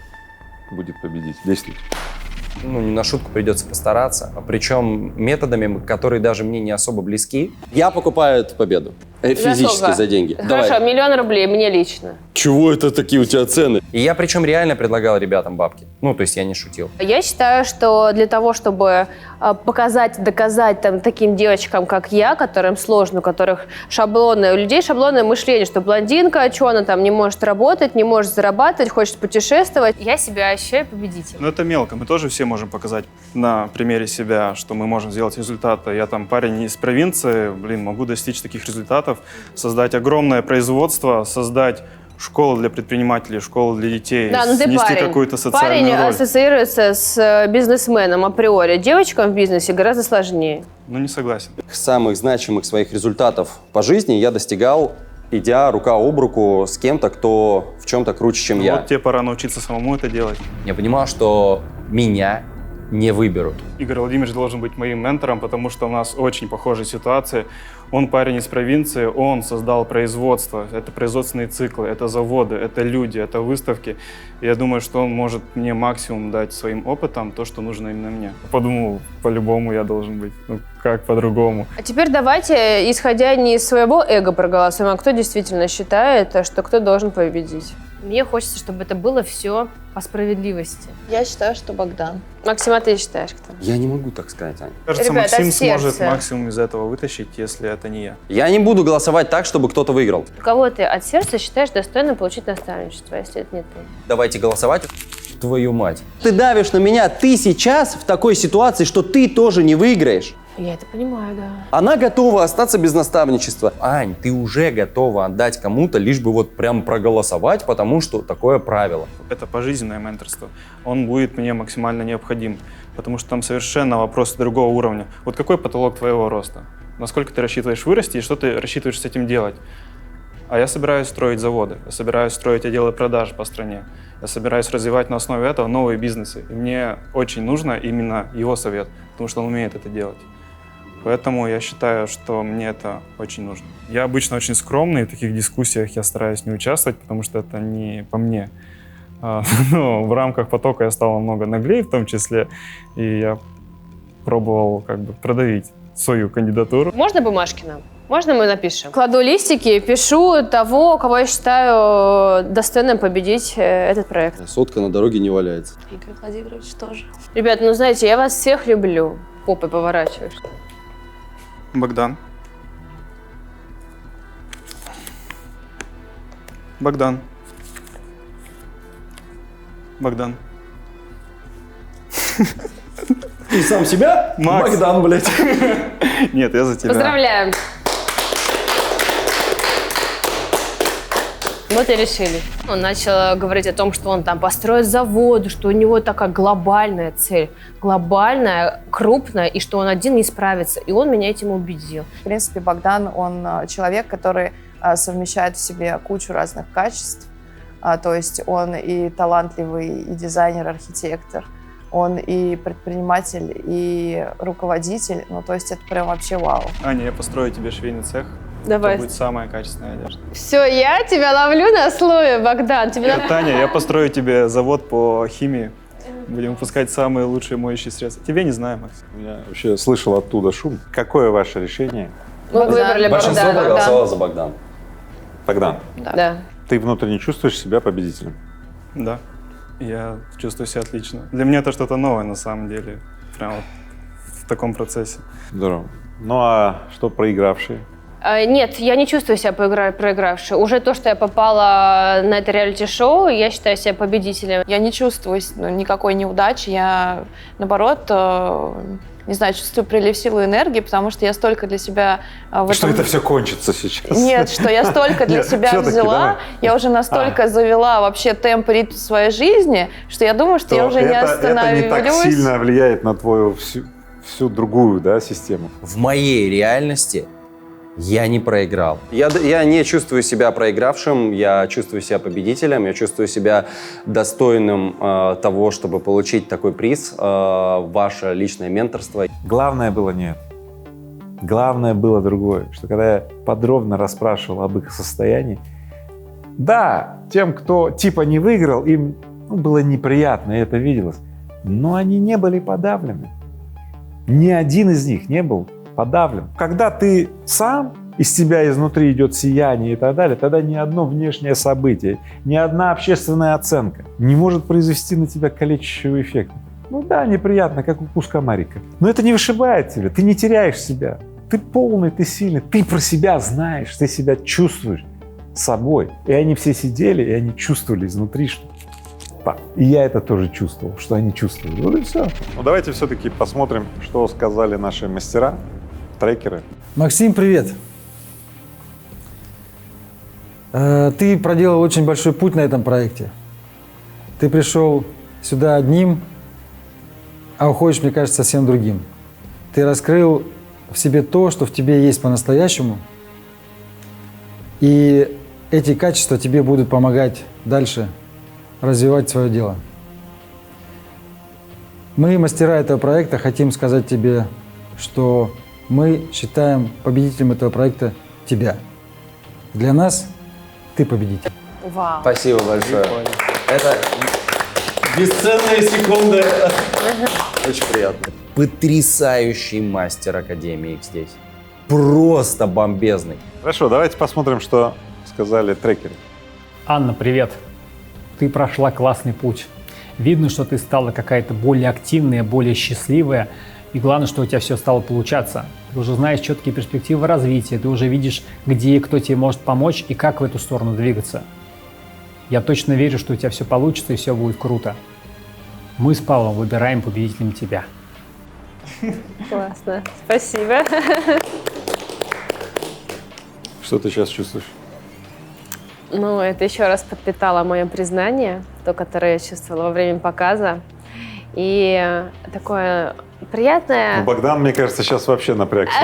будет победить. Действуйте. Ну, не на шутку придется постараться, причем методами, которые даже мне не особо близки. Я покупаю эту победу. Физически за деньги. Хорошо, Давай. 1 000 000 рублей мне лично. Чего это такие у тебя цены? И я причем реально предлагал ребятам бабки. Ну, то есть я не шутил. Я считаю, что для того, чтобы показать, доказать таким девочкам, как я, которым сложно, у которых у людей шаблонное мышление, что блондинка, что она там не может работать, не может зарабатывать, хочет путешествовать, я себя ощущаю победителем. Но это мелко. Мы тоже все можем показать на примере себя, что мы можем сделать результаты. Я там парень из провинции, могу достичь таких результатов, создать огромное производство, создать школу для предпринимателей, школу для детей, Да, ну ты нести парень. какую-то социальную Парень роль. ассоциируется с бизнесменом априори. Девочкам в бизнесе гораздо сложнее. Ну, не согласен. Самых значимых своих результатов по жизни я достигал, идя рука об руку с кем-то, кто в чем-то круче, чем я. Вот тебе пора научиться самому это делать. Я понимал, что меня не выберут. Игорь Владимирович должен быть моим ментором, потому что у нас очень похожие ситуации. Он парень из провинции, он создал производство. Это производственные циклы, это заводы, это люди, это выставки. И я думаю, что он может мне максимум дать своим опытом то, что нужно именно мне. Подумал, по-любому я должен быть. Ну, как по-другому? А теперь давайте, исходя не из своего эго, проголосуем, а кто действительно считает, что кто должен победить. Мне хочется, чтобы это было все по справедливости. Я считаю, что Богдан. Максим, а ты считаешь, кто? Я не могу так сказать, Аня. Кажется, Ребята, Максим от сердца. сможет максимум из этого вытащить, если это не я. Я не буду голосовать так, чтобы кто-то выиграл. Кого ты от сердца считаешь достойным получить наставничество, если это не ты? Давайте голосовать. Твою мать. Ты давишь на меня, ты сейчас в такой ситуации, что ты тоже не выиграешь. Я это понимаю, да. Она готова остаться без наставничества. Ань, ты уже готова отдать кому-то, лишь бы вот прям проголосовать, потому что такое правило. Это пожизненное менторство. Он будет мне максимально необходим, потому что там совершенно вопрос другого уровня. Вот какой потолок твоего роста? Насколько ты рассчитываешь вырасти и что ты рассчитываешь с этим делать? А я собираюсь строить заводы, я собираюсь строить отделы продаж по стране, я собираюсь развивать на основе этого новые бизнесы. И мне очень нужно именно его совет, потому что он умеет это делать. Поэтому я считаю, что мне это очень нужно. Я обычно очень скромный, в таких дискуссиях я стараюсь не участвовать, потому что это не по мне. Но в рамках потока я стал намного наглее в том числе, и я пробовал продавить свою кандидатуру. Можно бумажки нам? Можно мы напишем? Кладу листики, пишу того, кого я считаю достойным победить этот проект. Сотка на дороге не валяется. Игорь Владимирович тоже. Ребят, ну знаете, я вас всех люблю. Попой поворачиваешь. Богдан. Богдан. Богдан. Ты сам себя? Макс. Богдан, блядь. Нет, я за тебя. Поздравляем. Вот и решили. Он начал говорить о том, что он там построит завод, что у него такая глобальная цель. Глобальная, крупная, и что он один не справится. И он меня этим убедил. В принципе, Богдан, он человек, который совмещает в себе кучу разных качеств. То есть он и талантливый, и дизайнер, архитектор. Он и предприниматель, и руководитель. Ну, то есть это прям вообще вау. Аня, я построю тебе швейный цех. Давай. Это будет самая качественная одежда. Все, я тебя ловлю на слове, Богдан. Тебе надо... Таня, я построю тебе завод по химии. Будем выпускать самые лучшие моющие средства. Тебе не знаю, Макс. Я вообще слышал оттуда шум. Какое ваше решение? Мы выбрали Большинство Богдана. проголосовало за Богдан. Богдан, Да. ты внутренне чувствуешь себя победителем? Да, я чувствую себя отлично. Для меня это что-то новое на самом деле. Прям вот в таком процессе. Здорово. Ну а что проигравшие? Нет, я не чувствую себя проигравшей. Уже то, что я попала на это реалити-шоу, я считаю себя победителем. Я не чувствую никакой неудачи. Я, наоборот, не знаю, чувствую прилив силы и энергии, потому что я столько для себя... Что это все кончится сейчас? Нет, что я столько для себя взяла, я уже настолько завела вообще темп, ритм своей жизни, что я думаю, что я уже не остановлюсь. Это не так сильно влияет на твою всю другую, да, систему? В моей реальности я не проиграл. Я не чувствую себя проигравшим, я чувствую себя победителем, я чувствую себя достойным того, чтобы получить такой приз, ваше личное менторство. Главное было не это. Главное было другое, что когда я подробно расспрашивал об их состоянии, да, тем, кто типа не выиграл, им было неприятно, и это виделось, но они не были подавлены. Ни один из них не был подавлен. Когда ты сам, из тебя изнутри идет сияние и так далее, тогда ни одно внешнее событие, ни одна общественная оценка не может произвести на тебя калечащего эффекта. Ну да, неприятно, как укус комарика. Но это не вышибает тебя, ты не теряешь себя. Ты полный, ты сильный, ты про себя знаешь, ты себя чувствуешь собой. И они все сидели, и они чувствовали изнутри, что... И я это тоже чувствовал, что они чувствовали. Вот и все. Ну давайте все-таки посмотрим, что сказали наши мастера, трекеры. Максим, привет. Ты проделал очень большой путь на этом проекте. Ты пришел сюда одним, а уходишь, мне кажется, совсем другим. Ты раскрыл в себе то, что в тебе есть по-настоящему, и эти качества тебе будут помогать дальше развивать свое дело. Мы, мастера этого проекта, хотим сказать тебе, что мы считаем победителем этого проекта тебя. Для нас ты победитель. Вау. Спасибо большое. Это бесценная секунда. Очень приятно. Потрясающий мастер Академии здесь. Просто бомбезный. Хорошо, давайте посмотрим, что сказали трекеры. Анна, привет. Ты прошла классный путь. Видно, что ты стала какая-то более активная, более счастливая. И главное, что у тебя все стало получаться. Ты уже знаешь четкие перспективы развития, ты уже видишь, где и кто тебе может помочь и как в эту сторону двигаться. Я точно верю, что у тебя все получится и все будет круто. Мы с Павлом выбираем победителем тебя. Классно. Спасибо. Что ты сейчас чувствуешь? Ну, это еще раз подпитало мое признание, то, которое я чувствовала во время показа. И такое приятное... Ну, Богдан, мне кажется, сейчас вообще напрягся.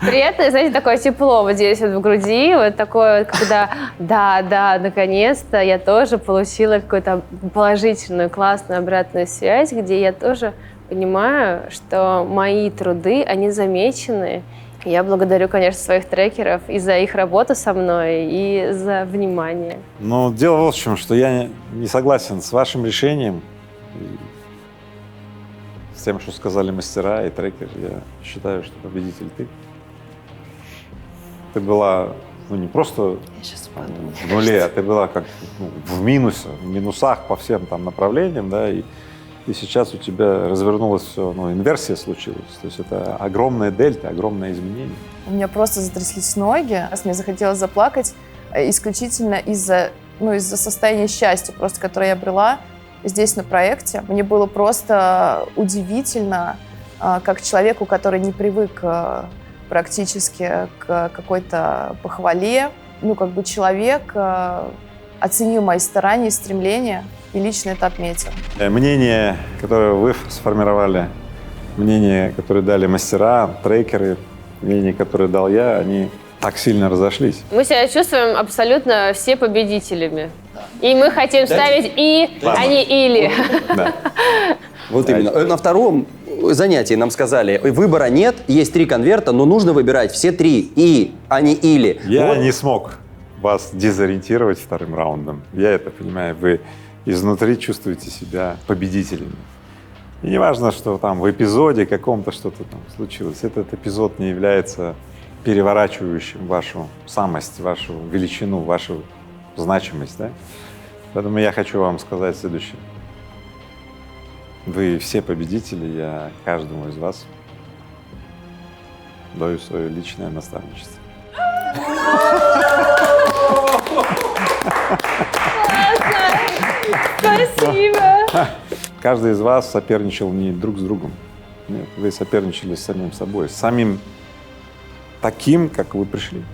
Приятное, знаете, такое тепло вот здесь вот в груди, вот такое, когда да, наконец-то я тоже получила какую-то положительную, классную обратную связь, где я тоже понимаю, что мои труды, они замечены. Я благодарю, конечно, своих трекеров и за их работу со мной, и за внимание. Но дело вот в чем, что я не согласен с вашим решением, с тем, что сказали мастера и трекеры. Я считаю, что победитель ты. Ты была не просто в нуле, а ты была как в минусах по всем там направлениям, да, и сейчас у тебя развернулось все, инверсия случилась. То есть это огромная дельта, огромное изменение. У меня просто затряслись ноги. Мне захотелось заплакать исключительно из-за состояния счастья, просто, которое я обрела здесь на проекте. Мне было просто удивительно, как человеку, который не привык практически к какой-то похвале, человек оценил мои старания и стремления и лично это отметил. Мнение, которое вы сформировали, мнение, которое дали мастера, трекеры, мнение, которое дал я, они так сильно разошлись. Мы себя чувствуем абсолютно все победителями. И мы хотим ставить и, а не или. Вот именно. На втором занятии нам сказали, выбора нет, есть 3 конверта, но нужно выбирать все 3, и, а не или. Я Вот. не смог вас дезориентировать вторым раундом. Я это понимаю. Вы изнутри чувствуете себя победителями. И не важно, что там в эпизоде каком-то что-то там случилось. Этот эпизод не является переворачивающим вашу самость, вашу величину, вашу значимость, да? Поэтому я хочу вам сказать следующее. Вы все победители, я каждому из вас даю свое личное наставничество. Спасибо. Каждый из вас соперничал не друг с другом. Нет, вы соперничали с самим собой, с самим таким, как вы пришли.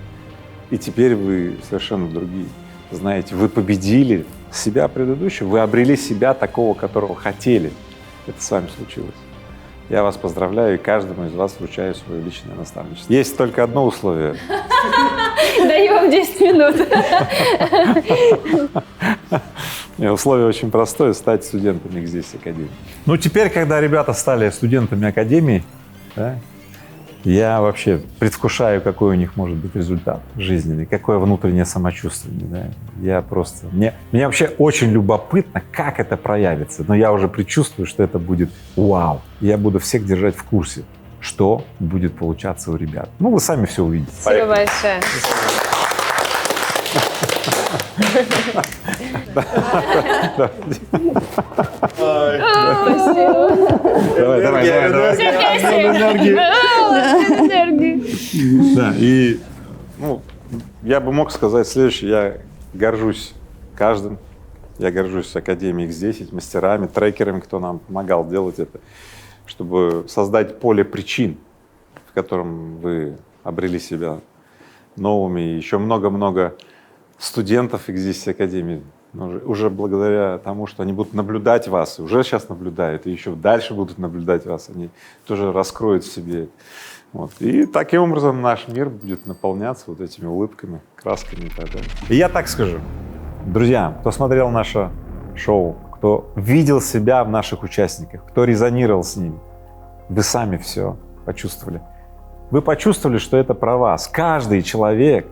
И теперь вы совершенно другие. Знаете, вы победили себя предыдущего, вы обрели себя такого, которого хотели. Это с вами случилось. Я вас поздравляю и каждому из вас вручаю свое личное наставничество. Есть только одно условие. Даю вам 10 минут. Условие очень простое — стать студентами здесь Академии. Ну, теперь, когда ребята стали студентами Академии, да, я вообще предвкушаю, какой у них может быть результат жизненный, какое внутреннее самочувствие. Да. Я просто… Мне вообще очень любопытно, как это проявится, но я уже предчувствую, что это будет вау. Я буду всех держать в курсе, что будет получаться у ребят. Ну, вы сами все увидите. Спасибо большое. Да, и я бы мог сказать следующее. Я горжусь каждым. Я горжусь Академией X10, мастерами, трекерами, кто нам помогал делать это, чтобы создать поле причин, в котором вы обрели себя новыми. И еще много-много студентов X10 Академии уже благодаря тому, что они будут наблюдать вас, и уже сейчас наблюдают, и еще дальше будут наблюдать вас, они тоже раскроют в себе. Вот. И таким образом наш мир будет наполняться вот этими улыбками, красками и так далее. И я так скажу, друзья, кто смотрел наше шоу, кто видел себя в наших участниках, кто резонировал с ними, вы сами все почувствовали. Вы почувствовали, что это про вас. Каждый человек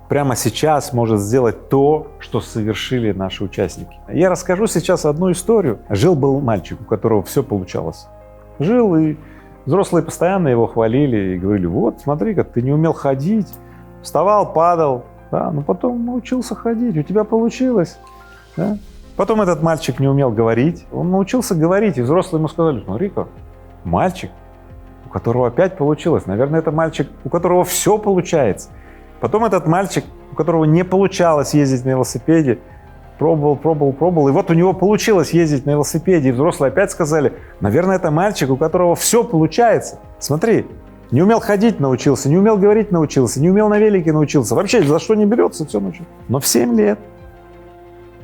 прямо сейчас может сделать то, что совершили наши участники. Я расскажу сейчас одну историю. Жил-был мальчик, у которого все получалось. Жил, и взрослые постоянно его хвалили и говорили: вот, смотри, как ты не умел ходить, вставал, падал, да, но потом научился ходить, у тебя получилось. Да? Потом этот мальчик не умел говорить, он научился говорить, и взрослые ему сказали: смотри-ка, мальчик, у которого опять получилось, наверное, это мальчик, у которого все получается. Потом этот мальчик, у которого не получалось ездить на велосипеде, пробовал, и вот у него получилось ездить на велосипеде, и взрослые опять сказали: наверное, это мальчик, у которого все получается. Смотри, не умел ходить — научился, не умел говорить — научился, не умел на велике — научился, вообще за что не берется, все научился. Но в 7 лет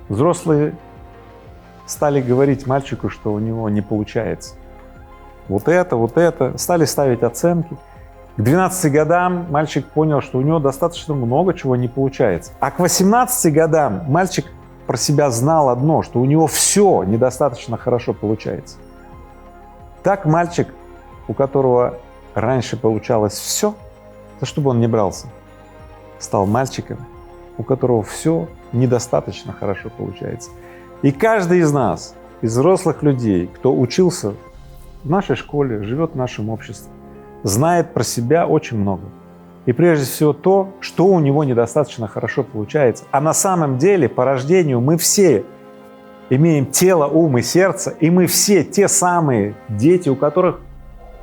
взрослые стали говорить мальчику, что у него не получается. Вот это, стали ставить оценки. К 12 годам мальчик понял, что у него достаточно много чего не получается. А к 18 годам мальчик про себя знал одно, что у него все недостаточно хорошо получается. Так мальчик, у которого раньше получалось все, за что бы он ни брался, стал мальчиком, у которого все недостаточно хорошо получается. И каждый из нас, из взрослых людей, кто учился в нашей школе, живет в нашем обществе, знает про себя очень много. И прежде всего то, что у него недостаточно хорошо получается. А на самом деле по рождению мы все имеем тело, ум и сердце, и мы все те самые дети, у которых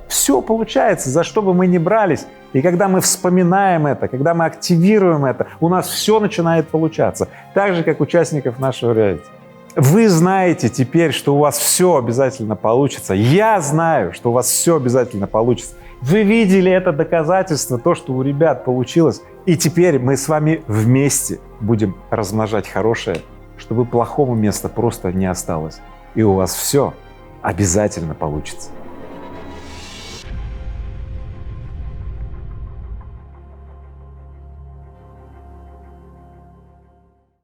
все получается, за что бы мы ни брались. И когда мы вспоминаем это, когда мы активируем это, у нас все начинает получаться. Так же, как участников нашего реалити. Вы знаете теперь, что у вас все обязательно получится. Я знаю, что у вас все обязательно получится. Вы видели это доказательство, то, что у ребят получилось. И теперь мы с вами вместе будем размножать хорошее, чтобы плохому места просто не осталось. И у вас все обязательно получится.